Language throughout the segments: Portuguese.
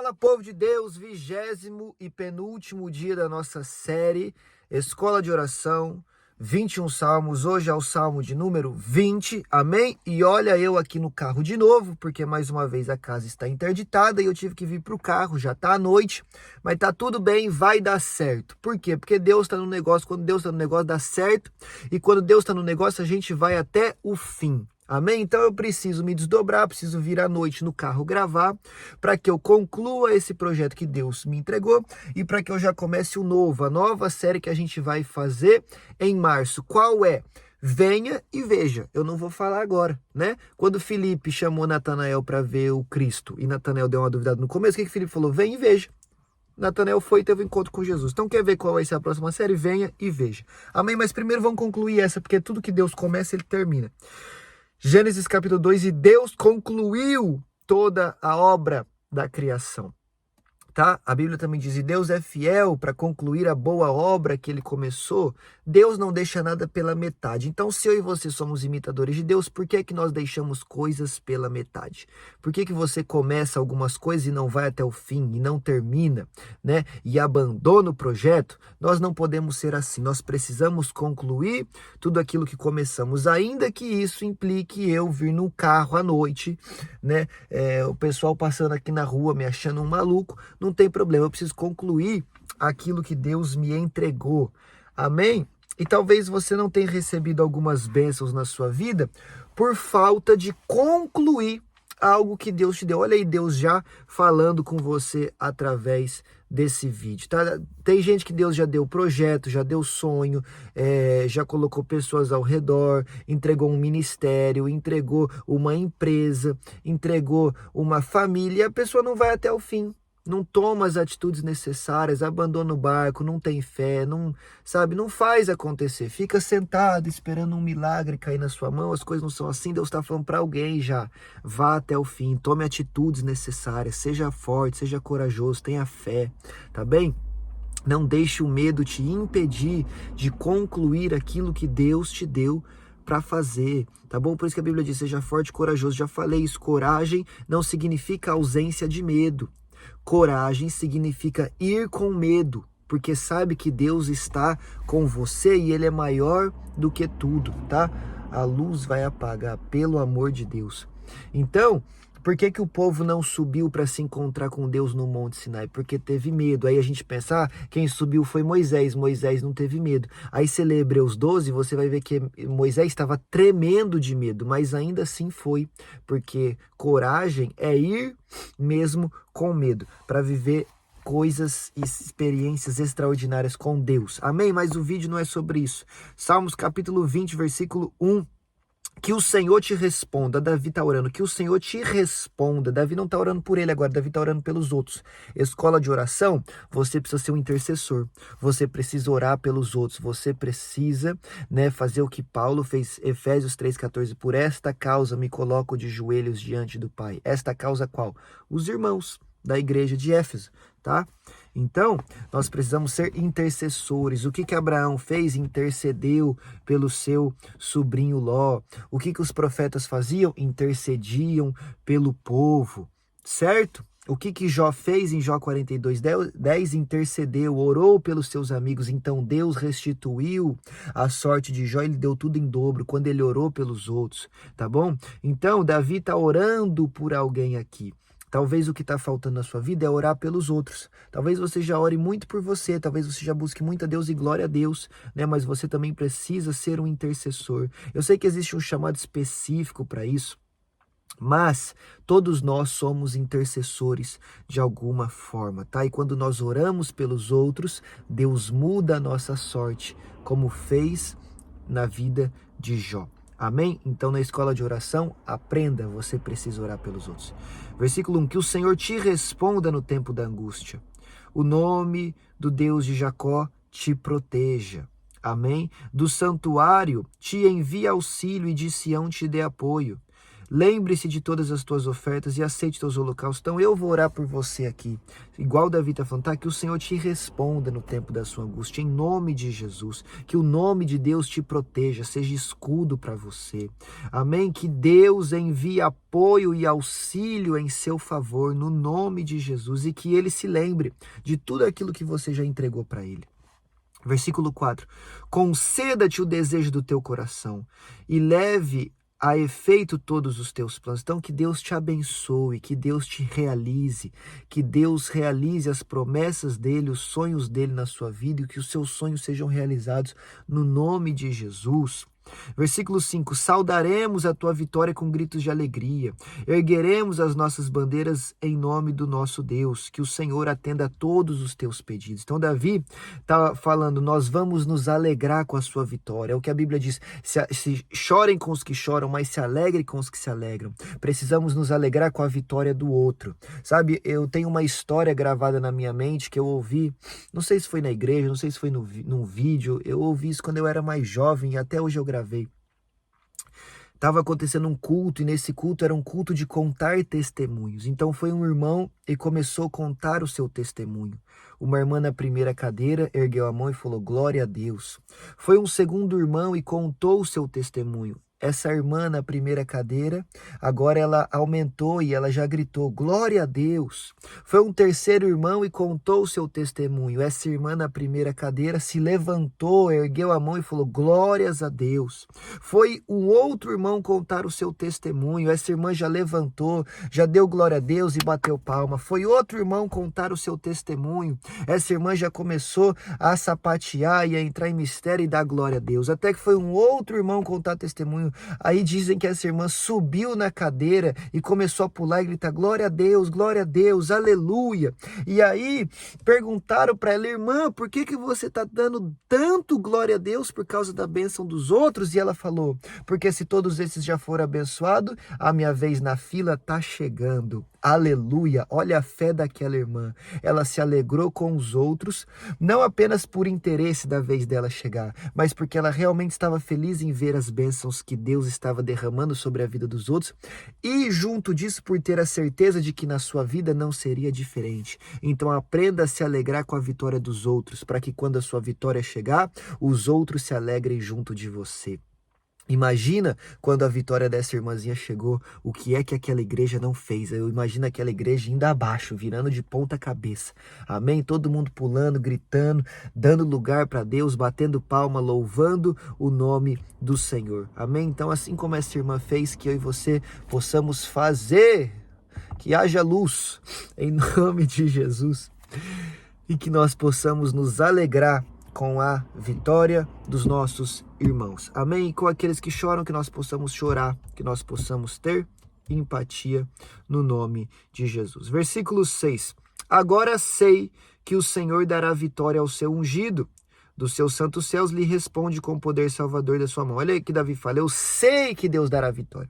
Fala, povo de Deus, 20º e penúltimo dia da nossa série Escola de Oração, 21 Salmos. Hoje é o Salmo de número 20, amém? E olha eu aqui no carro de novo, porque mais uma vez a casa está interditada e eu tive que vir para o carro, já está à noite, mas tá tudo bem, vai dar certo. Por quê? Porque Deus está no negócio, quando Deus está no negócio dá certo, e quando Deus está no negócio a gente vai até o fim. Amém? Então eu preciso me desdobrar, preciso vir à noite no carro gravar, para que eu conclua esse projeto que Deus me entregou e para que eu já comece a nova série que a gente vai fazer em março. Qual é? Venha e veja. Eu não vou falar agora, né? Quando Felipe chamou Natanael para ver o Cristo e Natanael deu uma duvidada no começo, o que Felipe falou? Vem e veja. Natanael foi e teve um encontro com Jesus. Então quer ver qual vai ser a próxima série? Venha e veja. Amém? Mas primeiro vamos concluir essa, porque tudo que Deus começa, Ele termina. Gênesis capítulo 2, e Deus concluiu toda a obra da criação. Tá? A Bíblia também diz, e Deus é fiel para concluir a boa obra que Ele começou. Deus não deixa nada pela metade. Então, se eu e você somos imitadores de Deus, por que é que nós deixamos coisas pela metade? Por que que você começa algumas coisas e não vai até o fim, e não termina, né? E abandona o projeto? Nós não podemos ser assim. Nós precisamos concluir tudo aquilo que começamos, ainda que isso implique eu vir no carro à noite, né? O pessoal passando aqui na rua me achando um maluco. Não tem problema, eu preciso concluir aquilo que Deus me entregou. Amém? E talvez você não tenha recebido algumas bênçãos na sua vida por falta de concluir algo que Deus te deu. Olha aí Deus já falando com você através desse vídeo, tá? Tem gente que Deus já deu projeto, já deu sonho, já colocou pessoas ao redor, entregou um ministério, entregou uma empresa, entregou uma família, e a pessoa não vai até o fim. Não toma as atitudes necessárias, abandona o barco, não tem fé, não faz acontecer. Fica sentado esperando um milagre cair na sua mão, as coisas não são assim. Deus está falando para alguém já, vá até o fim, tome atitudes necessárias, seja forte, seja corajoso, tenha fé, tá bem? Não deixe o medo te impedir de concluir aquilo que Deus te deu para fazer, tá bom? Por isso que a Bíblia diz, seja forte e corajoso. Já falei isso, coragem não significa ausência de medo. Coragem significa ir com medo, porque sabe que Deus está com você e Ele é maior do que tudo, tá? A luz vai apagar, pelo amor de Deus. Então, por que que o povo não subiu para se encontrar com Deus no Monte Sinai? Porque teve medo. Aí a gente pensa, quem subiu foi Moisés. Moisés não teve medo. Aí você lê Hebreus 12, você vai ver que Moisés estava tremendo de medo, mas ainda assim foi. Porque coragem é ir mesmo com medo, para viver coisas e experiências extraordinárias com Deus. Amém? Mas o vídeo não é sobre isso. Salmos capítulo 20, versículo 1. Que o Senhor te responda. Davi está orando, que o Senhor te responda. Davi não está orando por ele agora, Davi está orando pelos outros. Escola de oração, você precisa ser um intercessor. Você precisa orar pelos outros. Você precisa, fazer o que Paulo fez, Efésios 3,14. Por esta causa me coloco de joelhos diante do Pai. Esta causa qual? Os irmãos da igreja de Éfeso, tá? Então, nós precisamos ser intercessores. O que Abraão fez? Intercedeu pelo seu sobrinho Ló. O que os profetas faziam? Intercediam pelo povo, certo? O que Jó fez em Jó 42:10? Intercedeu, orou pelos seus amigos. Então Deus restituiu a sorte de Jó, ele deu tudo em dobro quando ele orou pelos outros, tá bom? Então, Davi está orando por alguém aqui. Talvez o que está faltando na sua vida é orar pelos outros. Talvez você já ore muito por você, talvez você já busque muito a Deus e glória a Deus, mas você também precisa ser um intercessor. Eu sei que existe um chamado específico para isso, mas todos nós somos intercessores de alguma forma, tá? E quando nós oramos pelos outros, Deus muda a nossa sorte, como fez na vida de Jó. Amém? Então, na escola de oração, aprenda, você precisa orar pelos outros. Versículo 1, que o Senhor te responda no tempo da angústia. O nome do Deus de Jacó te proteja. Amém? Do santuário te envie auxílio e de Sião te dê apoio. lembre-se de todas as tuas ofertas e aceite teus holocaustos. Então eu vou orar por você aqui, igual Davi está falando, tá? Que o Senhor te responda no tempo da sua angústia, em nome de Jesus, que o nome de Deus te proteja, seja escudo para você, amém? Que Deus envie apoio e auxílio em seu favor, no nome de Jesus, e que Ele se lembre de tudo aquilo que você já entregou para Ele. Versículo 4, conceda-te o desejo do teu coração e leve a efeito todos os teus planos. Então, que Deus te abençoe, que Deus te realize, que Deus realize as promessas dele, os sonhos dele na sua vida e que os seus sonhos sejam realizados no nome de Jesus. Versículo 5, saudaremos a tua vitória com gritos de alegria, ergueremos as nossas bandeiras em nome do nosso Deus, que o Senhor atenda a todos os teus pedidos. Então Davi está falando, nós vamos nos alegrar com a sua vitória, é o que a Bíblia diz, se chorem com os que choram, mas se alegrem com os que se alegram. Precisamos nos alegrar com a vitória do outro, sabe? Eu tenho uma história gravada na minha mente que eu ouvi, não sei se foi na igreja, não sei se foi num vídeo, eu ouvi isso quando eu era mais jovem e até hoje eu gravei. Estava acontecendo um culto e nesse culto era um culto de contar testemunhos. Então foi um irmão e começou a contar o seu testemunho. Uma irmã na primeira cadeira ergueu a mão e falou, glória a Deus. Foi um segundo irmão e contou o seu testemunho. Essa irmã na primeira cadeira, agora ela aumentou e ela já gritou, glória a Deus. Foi um terceiro irmão e contou o seu testemunho. Essa irmã na primeira cadeira se levantou, ergueu a mão e falou, glórias a Deus. Foi um outro irmão contar o seu testemunho. Essa irmã já levantou, já deu glória a Deus e bateu palma. Foi outro irmão contar o seu testemunho. Essa irmã já começou a sapatear e a entrar em mistério e dar glória a Deus. Até que foi um outro irmão contar testemunho. Aí dizem que essa irmã subiu na cadeira e começou a pular e gritar, glória a Deus, aleluia. E aí perguntaram para ela, irmã, por que você está dando tanto glória a Deus por causa da bênção dos outros? E ela falou, porque se todos esses já foram abençoados, a minha vez na fila está chegando. Aleluia, olha a fé daquela irmã. Ela se alegrou com os outros, não apenas por interesse da vez dela chegar, mas porque ela realmente estava feliz em ver as bênçãos que Deus estava derramando sobre a vida dos outros e junto disso por ter a certeza de que na sua vida não seria diferente. Então aprenda a se alegrar com a vitória dos outros, para que quando a sua vitória chegar, os outros se alegrem junto de você. Imagina quando a vitória dessa irmãzinha chegou, o que é que aquela igreja não fez? Eu imagino aquela igreja indo abaixo, virando de ponta cabeça. Amém? Todo mundo pulando, gritando, dando lugar para Deus, batendo palma, louvando o nome do Senhor. Amém? Então, assim como essa irmã fez, que eu e você possamos fazer, que haja luz em nome de Jesus e que nós possamos nos alegrar com a vitória dos nossos irmãos. Amém? E com aqueles que choram, que nós possamos chorar, que nós possamos ter empatia no nome de Jesus. Versículo 6. Agora sei que o Senhor dará vitória ao seu ungido. Dos seus santos céus lhe responde com o poder salvador da sua mão. Olha aí que Davi fala, eu sei que Deus dará vitória.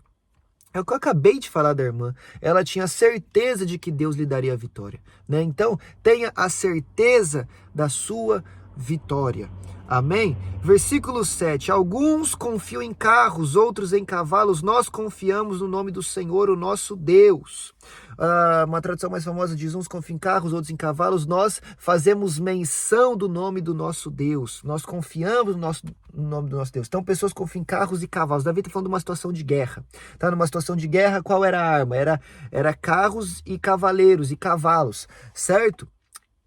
É o que eu acabei de falar da irmã. Ela tinha certeza de que Deus lhe daria a vitória, né? Então, tenha a certeza da sua vitória. Amém? Versículo 7. Alguns confiam em carros, outros em cavalos. Nós confiamos no nome do Senhor, o nosso Deus. Uma tradução mais famosa diz, uns confiam em carros, outros em cavalos. Nós fazemos menção do nome do nosso Deus. Nós confiamos no nome do nosso Deus. Então, pessoas confiam em carros e cavalos. Davi está falando de uma situação de guerra. Tá? Numa situação de guerra, qual era a arma? Era carros e cavaleiros e cavalos, certo?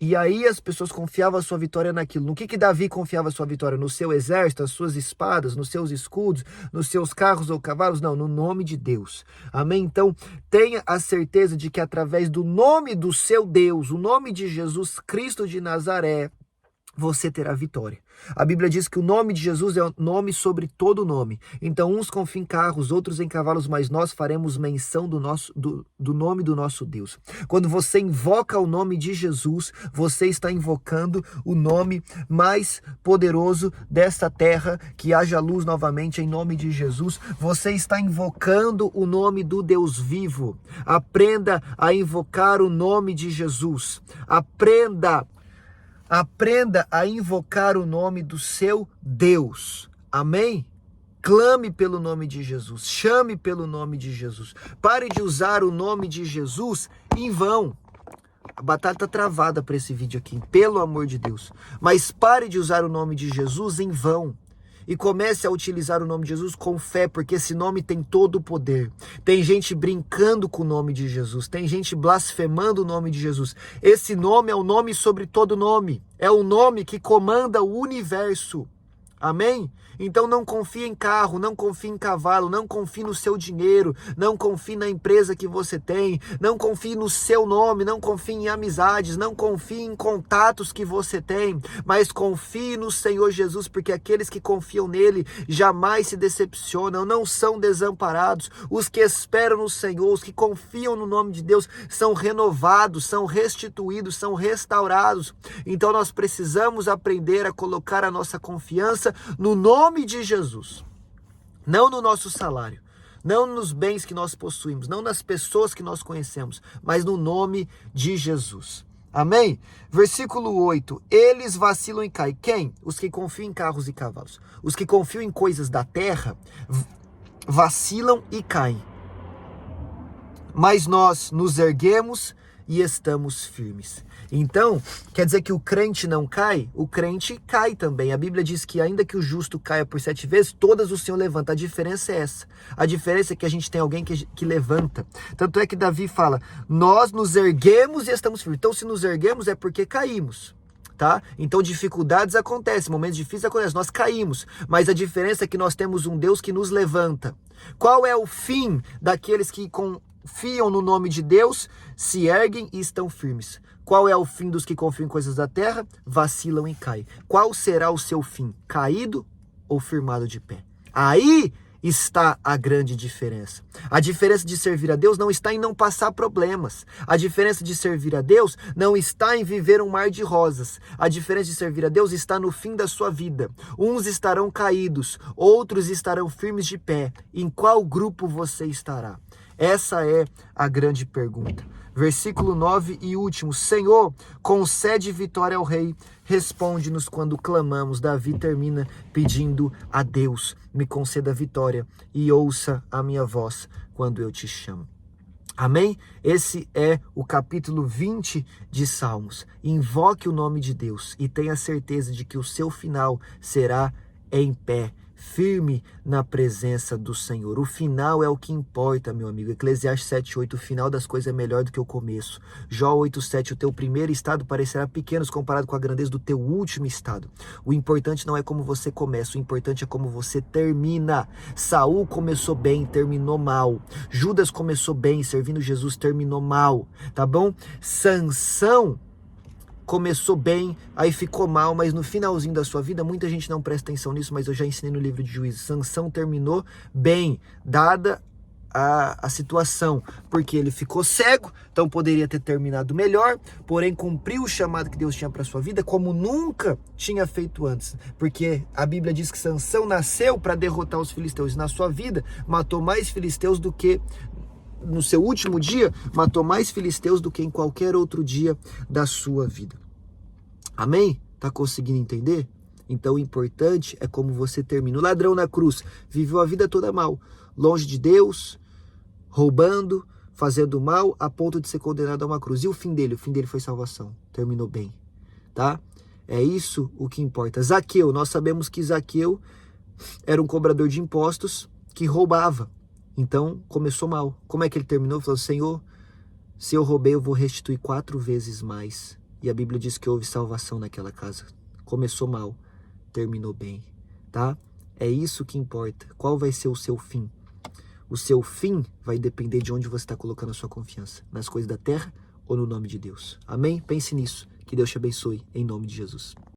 E aí as pessoas confiavam a sua vitória naquilo. No que Davi confiava a sua vitória? No seu exército, as suas espadas, nos seus escudos, nos seus carros ou cavalos? Não, no nome de Deus. Amém? Então, tenha a certeza de que através do nome do seu Deus, o nome de Jesus Cristo de Nazaré, você terá vitória. A Bíblia diz que o nome de Jesus é o nome sobre todo nome. Então, uns confiam em carros, outros em cavalos, mas nós faremos menção do nome do nosso Deus. Quando você invoca o nome de Jesus, você está invocando o nome mais poderoso desta terra, que haja luz novamente em nome de Jesus. Você está invocando o nome do Deus vivo. Aprenda a invocar o nome de Jesus. Aprenda a invocar o nome do seu Deus. Amém? Clame pelo nome de Jesus, chame pelo nome de Jesus. Pare de usar o nome de Jesus em vão. A batalha está travada para esse vídeo aqui, pelo amor de Deus. Mas pare de usar o nome de Jesus em vão. E comece a utilizar o nome de Jesus com fé, porque esse nome tem todo o poder. Tem gente brincando com o nome de Jesus, tem gente blasfemando o nome de Jesus. Esse nome é o nome sobre todo nome. É o nome que comanda o universo. Amém? Então não confie em carro, não confie em cavalo, não confie no seu dinheiro, não confie na empresa que você tem, não confie no seu nome, não confie em amizades, não confie em contatos que você tem, mas confie no Senhor Jesus, porque aqueles que confiam nele jamais se decepcionam, não são desamparados. Os que esperam no Senhor, os que confiam no nome de Deus, são renovados, são restituídos, são restaurados. Então nós precisamos aprender a colocar a nossa confiança no nome de Jesus, não no nosso salário, não nos bens que nós possuímos, não nas pessoas que nós conhecemos, mas no nome de Jesus. Amém? Versículo 8, eles vacilam e caem. Quem? Os que confiam em carros e cavalos. Os que confiam em coisas da terra vacilam e caem. Mas nós nos erguemos e estamos firmes. Então, quer dizer que o crente não cai? O crente cai também. A Bíblia diz que ainda que o justo caia por 7 vezes, todas o Senhor levanta. A diferença é essa. A diferença é que a gente tem alguém que levanta. Tanto é que Davi fala, nós nos erguemos e estamos firmes. Então, se nos erguemos é porque caímos. Tá? Então dificuldades acontecem, momentos difíceis acontecem, nós caímos, mas a diferença é que nós temos um Deus que nos levanta. Qual é o fim daqueles que confiam no nome de Deus, se erguem e estão firmes? Qual é o fim dos que confiam em coisas da terra? Vacilam e caem. Qual será o seu fim? Caído ou firmado de pé? Aí está a grande diferença. A diferença de servir a Deus não está em não passar problemas. A diferença de servir a Deus não está em viver um mar de rosas. A diferença de servir a Deus está no fim da sua vida. Uns estarão caídos, outros estarão firmes de pé. Em qual grupo você estará? Essa é a grande pergunta. Versículo 9 e último. Senhor, concede vitória ao rei. Responde-nos quando clamamos. Davi termina pedindo a Deus, me conceda vitória e ouça a minha voz quando eu te chamo. Amém? Esse é o capítulo 20 de Salmos. Invoque o nome de Deus e tenha certeza de que o seu final será em pé, firme na presença do Senhor. O final é o que importa, meu amigo. Eclesiastes 7:8, o final das coisas é melhor do que o começo. Jó 8:7, o teu primeiro estado parecerá pequeno comparado com a grandeza do teu último estado. O importante não é como você começa, o importante é como você termina. Saul começou bem, terminou mal. Judas começou bem, servindo Jesus, terminou mal, tá bom? Sansão começou bem, aí ficou mal, mas no finalzinho da sua vida, muita gente não presta atenção nisso, mas eu já ensinei no livro de Juízes. Sansão terminou bem, dada a situação, porque ele ficou cego, então poderia ter terminado melhor, porém cumpriu o chamado que Deus tinha para sua vida como nunca tinha feito antes, porque a Bíblia diz que Sansão nasceu para derrotar os filisteus, e na sua vida matou mais filisteus do que no seu último dia, matou mais filisteus do que em qualquer outro dia da sua vida. Amém? Tá conseguindo entender? Então o importante é como você termina. O ladrão na cruz viveu a vida toda mal, longe de Deus, roubando, fazendo mal, a ponto de ser condenado a uma cruz. E o fim dele? O fim dele foi salvação. Terminou bem, tá? É isso o que importa. Zaqueu, nós sabemos que Zaqueu era um cobrador de impostos que roubava. Então, começou mal. Como é que ele terminou? Falou, Senhor, se eu roubei, eu vou restituir 4 vezes mais. E a Bíblia diz que houve salvação naquela casa. Começou mal, terminou bem, tá? É isso que importa. Qual vai ser o seu fim? O seu fim vai depender de onde você está colocando a sua confiança. Nas coisas da terra ou no nome de Deus. Amém? Pense nisso. Que Deus te abençoe, em nome de Jesus.